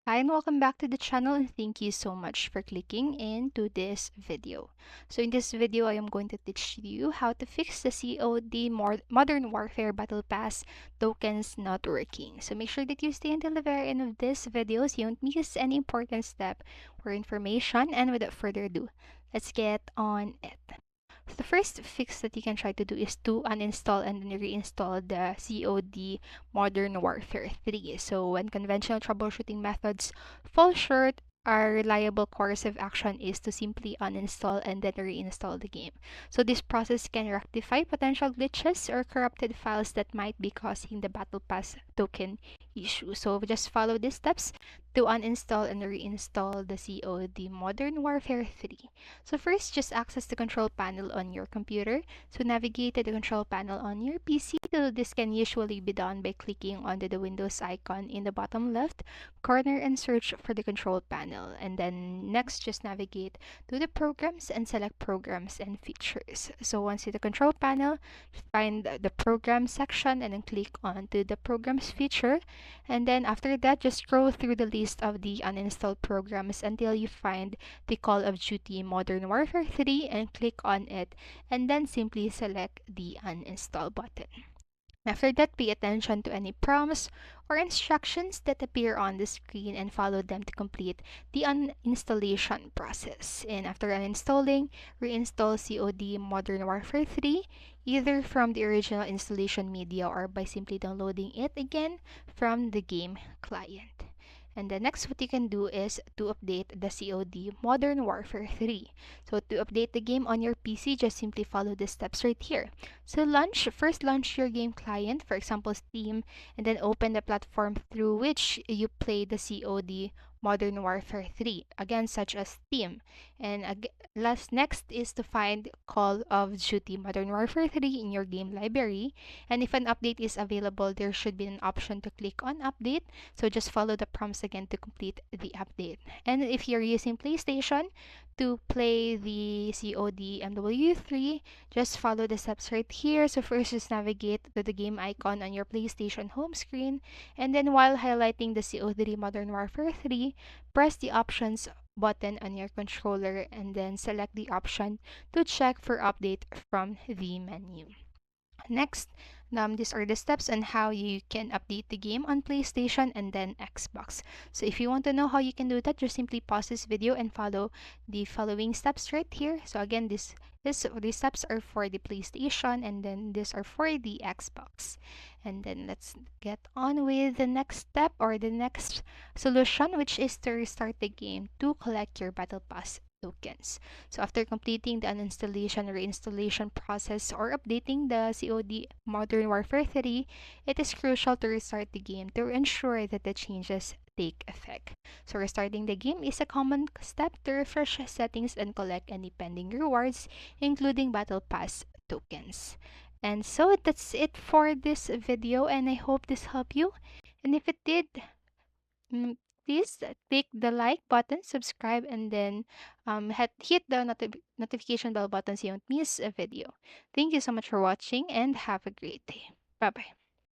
Hi and welcome back to the channel, and thank you so much for clicking into this video. So in this video, I am going to teach you how to fix the COD Modern Warfare Battle Pass tokens not working. So make sure that you stay until the very end of this video so you don't miss any important step or information. And without further ado, let's get on it. The first fix that you can try to do is to uninstall and then reinstall the COD Modern Warfare 3. So when conventional troubleshooting methods fall short, our reliable course of action is to simply uninstall and then reinstall the game. So this process can rectify potential glitches or corrupted files that might be causing the Battle Pass token issue. So just follow these steps to uninstall and reinstall the COD Modern Warfare 3. So first, just access the control panel on your computer. So navigate to the control panel on your PC. So this can usually be done by clicking onto the Windows icon in the bottom left corner and search for the control panel. And then next, just navigate to the programs and select programs and features. So once in the control panel, find the program section and then click onto the programs feature. And then after that, just scroll through the list of the uninstalled programs until you find the Call of Duty Modern Warfare 3 and click on it, and then simply select the uninstall button. After that, pay attention to any prompts or instructions that appear on the screen and follow them to complete the uninstallation process. And after uninstalling, reinstall COD Modern Warfare 3 either from the original installation media or by simply downloading it again from the game client. And the next what you can do is to update the COD Modern Warfare 3. So to update the game on your PC, just simply follow the steps right here. So first launch your game client, for example Steam, and then open the platform through which you play the COD Modern Warfare 3, again such as Steam. And next is to find Call of Duty Modern Warfare 3 in your game library. And if an update is available, there should be an option to click on update. So just follow the prompts again to complete the update. And if you're using PlayStation to play the COD MW3, just follow the steps right here. So first, just navigate to the game icon on your PlayStation home screen, and then while highlighting the COD Modern Warfare 3, press the options button on your controller and then select the option to check for update from the menu. Next, these are the steps on how you can update the game on PlayStation and then Xbox. So if you want to know how you can do that, just simply pause this video and follow the following steps right here. So again, these steps are for the PlayStation and then these are for the Xbox. And then let's get on with the next step or the next solution, which is to restart the game to collect your Battle Pass tokens. So after completing the uninstallation or reinstallation process or updating the COD Modern Warfare 3, it is crucial to restart the game to ensure that the changes take effect. So restarting the game is a common step to refresh settings and collect any pending rewards, including Battle Pass tokens. And so that's it for this video, and I hope this helped you. And if it did, mm, please click the like button, subscribe, and then hit the notification bell button so you don't miss a video. Thank you so much for watching and have a great day. Bye bye.